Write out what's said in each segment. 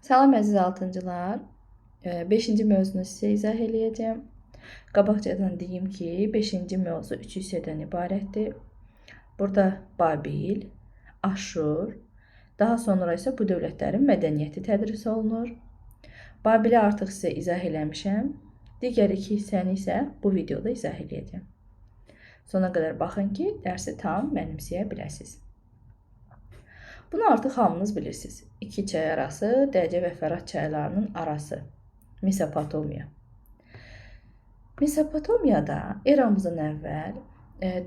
Salam əziz altıncılar. 5-ci mövzunu sizə izah eləyəcəm. Qabaqcadan deyim ki, 5-ci mövzu 3 hissədən ibarətdir. Burada Babil, Aşur, daha sonra isə bu dövlətlərin mədəniyyəti tədris olunur. Babili artıq sizə izah eləmişəm. Digər 2 hissəni isə bu videoda izah eləyəcəm. Sona qədər baxın ki, dərsi tam mənimsəyə biləsiniz. Bunu artıq hamınız bilirsiniz. İki çay arası, Dəcə və Fərat çaylarının arası. Mesopotamiya. Mesopotamiyada eramızdan əvvəl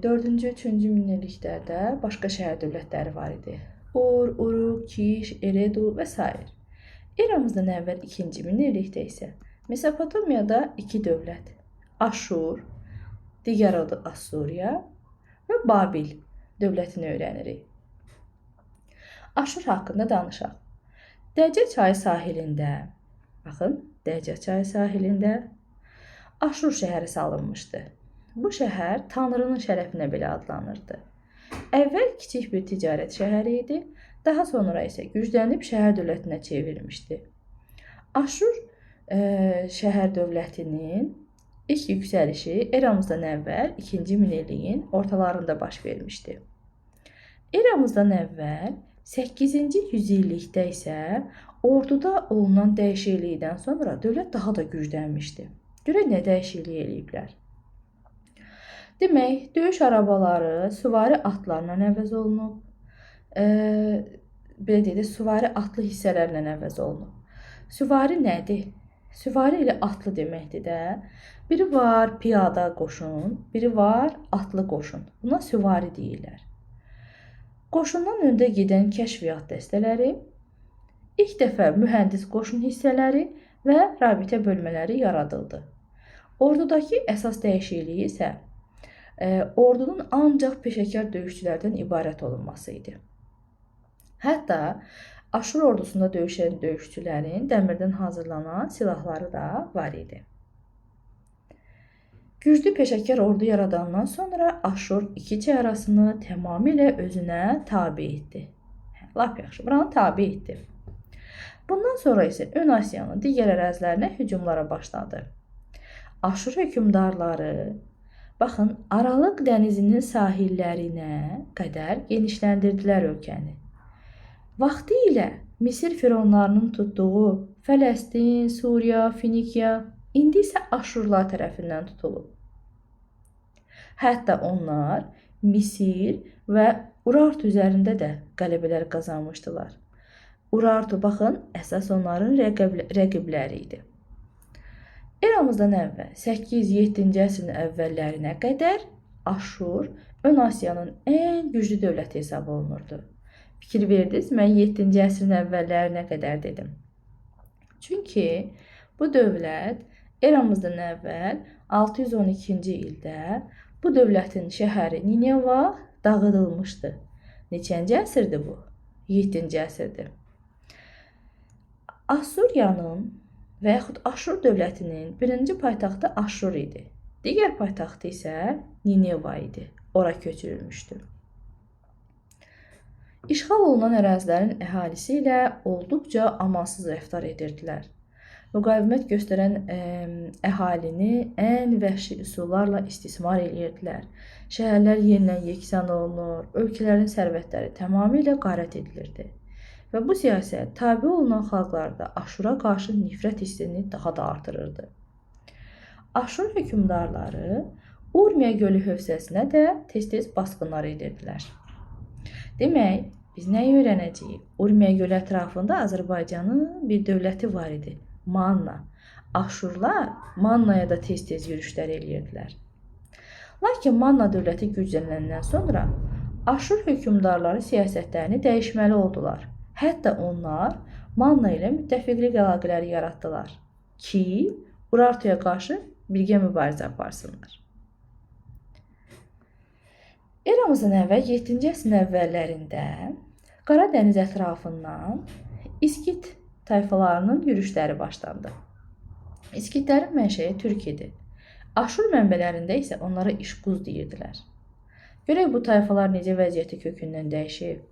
4-cü, 3-cü minilliklərdə başqa şəhər dövlətləri var idi. Ur, Uruk, Kiş, Eredu və s. Eramızdan əvvəl 2-ci minillikdə isə Mesopotamiyada 2 dövlət, Aşur, digər adı Assuriya və Babil dövlətini öyrənirik. Aşur haqqında danışaq. Dəcə çayı sahilində, baxın, Dəcə çayı sahilində Aşur şəhəri salınmışdı. Bu şəhər Tanrının şərəfinə belə adlanırdı. Əvvəl kiçik bir ticarət şəhəri idi, daha sonra isə güclənib şəhər dövlətinə çevrilmişdi. Aşur şəhər dövlətinin ilk yüksəlişi eramızdan əvvəl 2-ci minilliyin ortalarında baş vermişdi. Eramızdan əvvəl 8-ci yüzillikdə isə orduda olunan dəyişiklikdən sonra dövlət daha da güclənmişdi. Görək nə dəyişiklik eləyiblər. Demək, döyüş arabaları süvari atlarla əvəz olunub. Belə deyək, süvari atlı hissələrlə əvəz olunub. Süvari nədir? Süvari ilə atlı deməkdir də. Biri var piyada qoşun, biri var atlı qoşun. Buna süvari deyirlər. Qoşundan öndə gedən kəşfiyyat dəstələri, ilk dəfə mühəndis qoşun hissələri və rabitə bölmələri yaradıldı. Ordudakı əsas dəyişikliyi isə ordunun ancaq peşəkar döyüşçülərdən ibarət olunması idi. Hətta Aşur ordusunda döyüşən döyüşçülərin dəmirdən hazırlanan silahları da var idi. Güclü peşəkar ordu yaradandan sonra Aşur 2 çay arasını tamamilə özünə tabe etdi. Lap yaxşı, buranı tabe etdi. Bundan sonra isə Ön Asiyanın digər ərazilərinə hücumlara başladı. Aşur hökmdarları, baxın, Aralıq dənizinin sahillərinə qədər genişləndirdilər ölkəni. Vaxtilə Misir fironlarının tutduğu Fələstin, Suriya, Finikiya, indi isə Aşurlar tərəfindən tutulub. Hətta onlar Misir və Urartu üzərində də qələbələr qazanmışdılar. Urartu, baxın, əsas onların rəqibləri idi. Eramızdan əvvəl 8-7-ci əsrin əvvəllərinə qədər Aşur Ön Asiyanın ən güclü dövləti hesab olunurdu. Fikir verdiniz, mən 7-ci əsrin əvvəllərinə qədər dedim. Çünki bu dövlət eramızdan əvvəl 612-ci ildə bu dövlətin şəhəri Nineva dağıdılmışdı. Neçənci əsrdir bu? 7-ci əsrdir. Assuriyanın və yaxud Aşur dövlətinin birinci paytaxtı Aşur idi. Digər paytaxtı isə Nineva idi. Ora köçürülmüşdü. İşğal olunan ərazilərin əhalisi ilə olduqca amansız rəftar edirdilər. Müqavimət göstərən əhalini ən vəhşi üsullarla istismar edirdilər. Şəhərlər yenidən yeksan olunur, ölkələrin sərvətləri tamamilə qarət edilirdi. Və bu siyasət tabe olunan xalqlarda Aşura qarşı nifrət hissini daha da artırırdı. Aşur hökmdarları Urmiya gölü hövzəsinə də tez-tez basqınlar edirdilər. Demək, biz nəyi öyrənəcəyik? Urmiya gölü ətrafında Azərbaycanın bir dövləti var idi. Manna. Aşurlar Mannaya da tez-tez yürüşlər edirdilər. Lakin Manna dövləti güclənəndən sonra Aşur hökmdarları siyasətlərini dəyişməli oldular. Hətta onlar Manna ilə müttəfiqlik əlaqələri yaratdılar ki, Urartuya qarşı birgə mübarizə aparsınlar. Eramızdan əvvəl 7-ci əsrin əvvəllərində Qara dəniz ətrafından İskit tayfalarının yürüşləri başlandı. İskitlərin mənşəyi Türk idi. Aşur mənbələrində isə onlara İşquz deyirdilər. Görək bu tayfalar necə vəziyyəti kökündən dəyişib.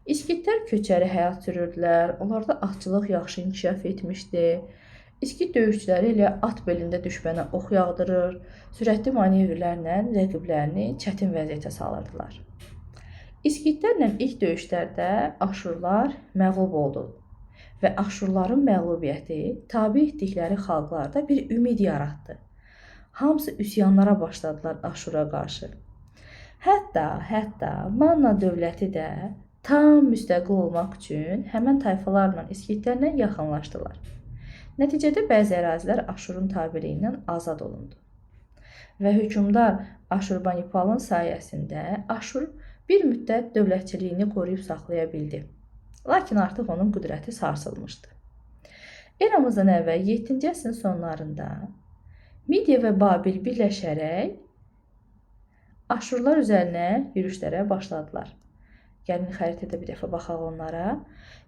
İskitlər köçəri həyat sürürdülər. Onlarda atçılıq yaxşı inkişaf etmişdi. İskit döyüşçüləri ilə at belində düşmənə ox yağdırır, sürətli manevrlərlə rəqiblərini çətin vəziyyətə salırdılar. İskitlərlə ilk döyüşlərdə Aşurlar məğlub oldu və Aşurların məğlubiyyəti tabe etdikləri xalqlarda bir ümid yaratdı. Hamısı üsyanlara başladılar Aşura qarşı. Hətta Manna dövləti də tam müstəqil olmaq üçün həmən tayfalarla İskitlərlə yaxınlaşdılar. Nəticədə bəzi ərazilər Aşurun tabeliyindən azad olundu. Və hökmdar Aşurbanipalın sayəsində Aşur bir müddət dövlətçiliyini qoruyub saxlaya bildi. Lakin artıq onun qüdrəti sarsılmışdı. Eramızdan əvvəl 7-ci əsrin sonlarında Midiya və Babil birləşərək Aşurlar üzərinə yürüşlərə başladılar. Gəlin xəritədə bir dəfə baxaq onlara.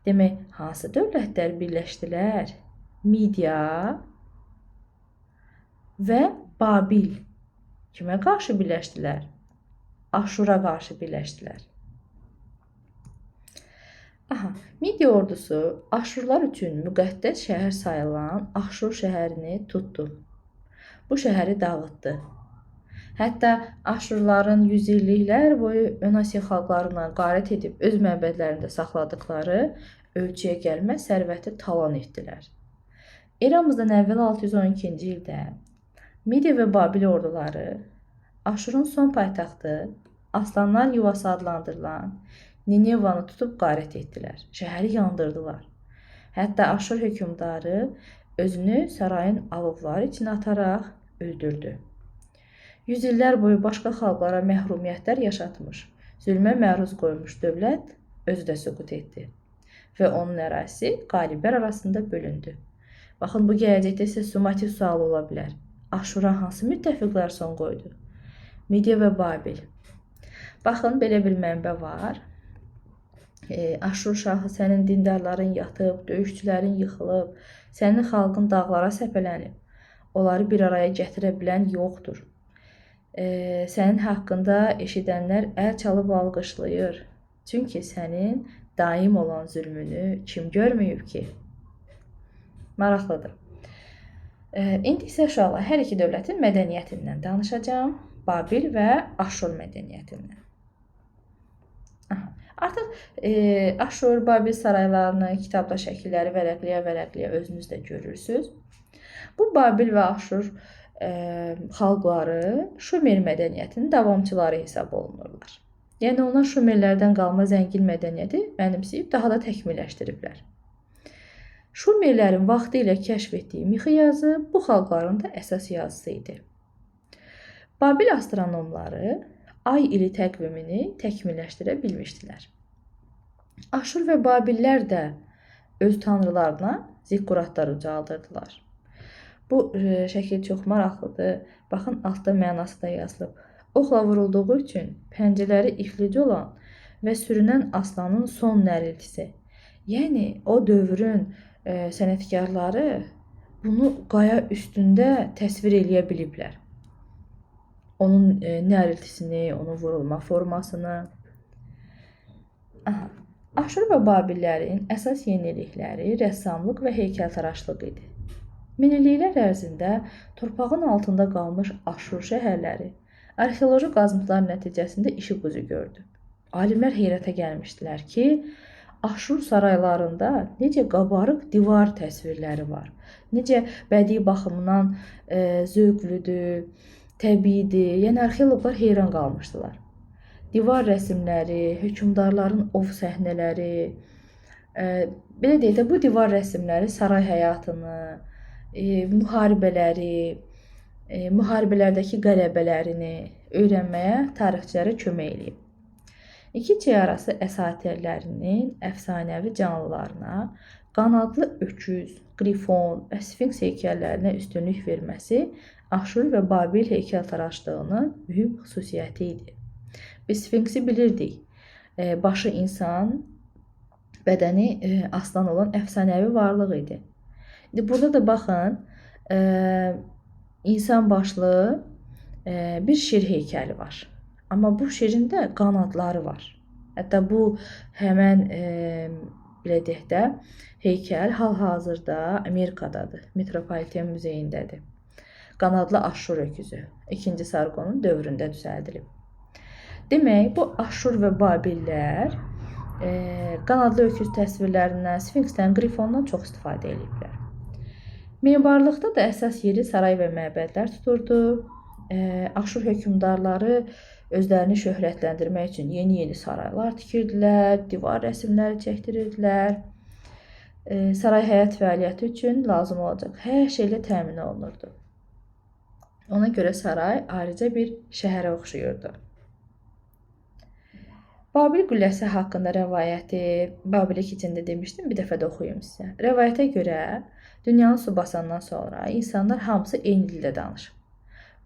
Demək, hansı dövlətlər birləşdilər? Midiya və Babil kimə qarşı birləşdilər? Aşura qarşı birləşdilər. Midiya ordusu Aşurlar üçün müqəddəs şəhər sayılan Aşur şəhərini tutdu. Bu şəhəri dağıtdı. Hətta Aşurların yüzilliklər boyu Önasiya xalqlarına qarət edib öz məbədlərində saxladıkları ölçüyə gəlməz sərvəti talan etdilər. Eramızdan əvvəl 612-ci ildə Midiya və Babil orduları Aşurun son paytaxtı Aslanlar yuvası adlandırılan Ninevanı tutub qarət etdilər. Şəhəri yandırdılar. Hətta Aşur hökmdarı özünü sarayın alovları içinə ataraq öldürdü. Yüzillər boyu başqa xalqlara məhrumiyyətlər yaşatmış, zülmə məruz qoymuş dövlət özü də süqut etdi və onun ərazisi qaliblər arasında bölündü. Baxın, bu gələcəkdə isə summativ sual ola bilər. Aşura hansı müttəfiqlər son qoydu? Midiya və Babil. Baxın, belə bir mənbə var. Aşur şahı, sənin dindarların yatıb, döyüşçülərin yıxılıb, sənin xalqın dağlara səpələnib. Onları bir araya gətirə bilən yoxdur. Sənin haqqında eşidənlər əl çalıb alqışlayır. Çünki sənin daim olan zülmünü kim görməyib ki? Maraqlıdır. İndi isə uşaqlar hər iki dövlətin mədəniyyətindən danışacağam. Babil və Aşur mədəniyyətindən. Artıq Aşur, Babil saraylarını, kitabda şəkilləri vərəqləyə özünüz də görürsünüz. Bu Babil və Aşur xalqları Şumer mədəniyyətinin davamçıları hesab olunurlar. Yəni onlar Şumerlərdən qalma zəngin mədəniyyəti mənimsəyib daha da təkmilləşdiriblər. Şumerlərin vaxtı ilə kəşf etdiyi mixi yazı bu xalqların da əsas yazısı idi. Babil astronomları ay ili təqvimini təkmilləşdirə bilmişdilər. Aşur və Babillər də öz tanrılarına zikkuratlar ucaldırdılar. Bu şəkil çox maraqlıdır. Baxın, altda mənası da yazılıb. Oxla vurulduğu üçün pəncələri iflic olan və sürünən aslanın son nəriltisi. Yəni, o dövrün sənətkarları bunu qaya üstündə təsvir eləyə biliblər. Onun nəriltisini, onun vurulma formasını. Aşur və Babillərin əsas yenilikləri rəssamlıq və heykəltaraşlıq idi. Minilliklər ərzində torpağın altında qalmış Aşur şəhərləri arxeoloji qazıntılar nəticəsində işıq üzü gördü. Alimlər heyrətə gəlmişdilər ki, Aşur saraylarında necə qabarıq divar təsvirləri var, necə bədii baxımdan zövqlüdür, təbiidir. Yəni arxeoloqlar heyran qalmışdılar. Divar rəsmləri, hökmdarların ov səhnələri, belə deyək də bu divar rəsmləri saray həyatını, müharibələri, müharibələrdəki qələbələrini öyrənməyə tarixçilərə kömək eləyib. İki çay arası əsatirlərinin əfsanəvi canlılarına, qanadlı öküz, qrifon və sfinks heykəllərinə üstünlük verməsi Aşur və Babil heykəltaraşlığının mühüm xüsusiyyəti idi. Biz sfinksi bilirdik. Başı insan, bədəni aslan olan əfsanəvi varlıq idi. Burada da baxın, insan başlı bir şir heykəli var. Amma bu şirin də qanadları var. Hətta bu həmən belə deyək də heykəl hal-hazırda Amerikadadır, Metropoliten Muzeyindədir. Qanadlı Aşşur öküzü 2-ci Sarqonun dövründə düzəldilib. Demək, bu Aşşur və Babillər qanadlı öküz təsvirlərindən, sfinksdən, qrifondan çox istifadə ediblər. Memarlıqda da əsas yeri saray və məbədlər tuturdu. Aşşur hökmdarları özlərini şöhrətləndirmək üçün yeni saraylar tikirdilər, divar rəsmləri çəkdirirdilər. Saray həyat fəaliyyəti üçün lazım olacaq hər şeylə təmin olunurdu. Ona görə saray ayrıca bir şəhərə oxşuyurdu. Babil qülləsi haqqında rəvayəti, Babil 2-cində demişdim, bir dəfə də oxuyum sizə. Rəvayətə görə dünyanı su basandan sonra insanlar hamısı eyni dildə danışır.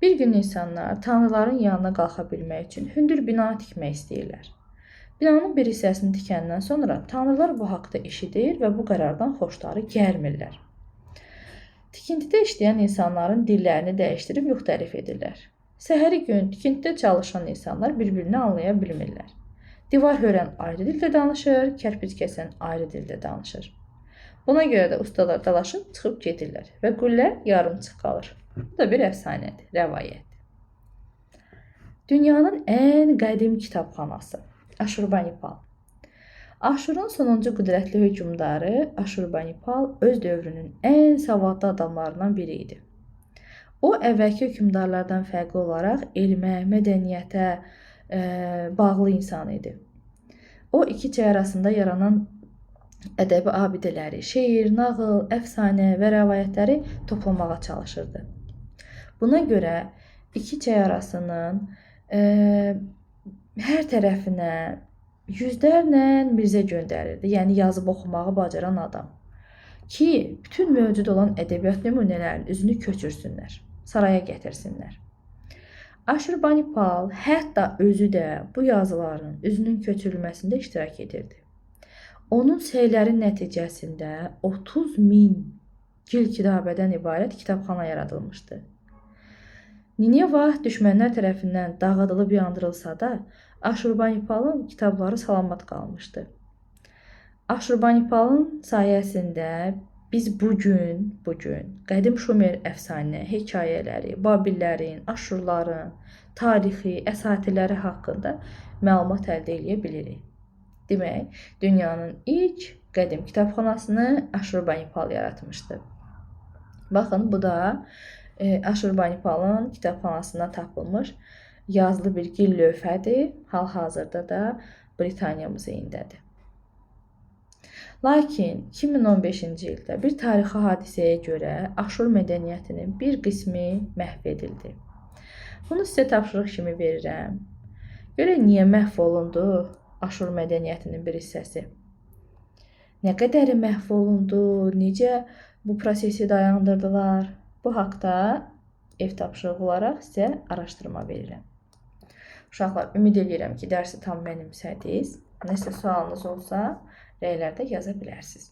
Bir gün insanlar tanrıların yanına qalxa bilmək üçün hündür bina tikmək istəyirlər. Binanın bir hissəsini tikəndən sonra tanrılar bu haqda eşidir və bu qərardan xoşları gəlmirlər. Tikintidə işləyən insanların dillərini dəyişdirib müxtəlif edirlər. Səhəri gün tikintidə çalışan insanlar bir-birini anlaya bilmirlər. Divar hörən ayrı dildə danışır, kərpic kəsən ayrı dildə danışır. Buna görə də ustalar dalaşıb çıxıb gedirlər və qüllə yarımçıq qalır. Bu da bir əfsanədir, rəvayətdir. Dünyanın ən qədim kitabxanası Aşurbanipal. Aşurun sonuncu qüdrətli hökmdarı Aşurbanipal öz dövrünün ən savadlı adamlarından biri idi. O, əvvəlki hökmdarlardan fərqli olaraq elmə, mədəniyyətə bağlı insan idi. O, iki çay arasında yaranan ədəbi abidələri, şeir, nağıl, əfsanə və rəvayətləri toplamağa çalışırdı. Buna görə iki çay arasının hər tərəfinə yüzlərlə mirzə göndərirdi, yəni yazıb oxumağı bacaran adam ki, bütün mövcud olan ədəbiyyat nümunələrinin üzünü köçürsünlər, saraya gətirsinlər. Aşurbanipal hətta özü də bu yazıların üzünün köçürülməsində iştirak edirdi. Onun səyləri nəticəsində 30.000 gil kitabədən ibarət kitabxana yaradılmışdı. Nineva düşmənlər tərəfindən dağıdılıb yandırılsa da, Aşurbanipalın kitabları salamat qalmışdı. Aşurbanipalın sayəsində biz bugün qədim Şumer əfsanə, hekayələri, Babillərin, Aşurların, tarixi, əsatirləri haqqında məlumat əldə edə bilirik. Demək, dünyanın ilk qədim kitabxanasını Aşurbanipal yaratmışdı. Baxın, bu da Aşurbanipalın kitabxanasında tapılmış yazılı bir gil lövhədir. Hal-hazırda da Britaniya muzeyindədir. Lakin 2015-ci ildə bir tarixi hadisəyə görə Aşur mədəniyyətinin bir qismi məhv edildi. Bunu sizə tapşırıq kimi verirəm. Görək niyə məhv olundu Aşur mədəniyyətinin bir hissəsi? Nə qədəri məhv olundu? Necə bu prosesi dayandırdılar? Bu haqda ev tapşırığı olaraq sizə araşdırma verirəm. Uşaqlar, ümid edirəm ki, dərsi tam mənimsədiniz. Nəsə sualınız olsa, rəylərdə yaza bilərsiniz.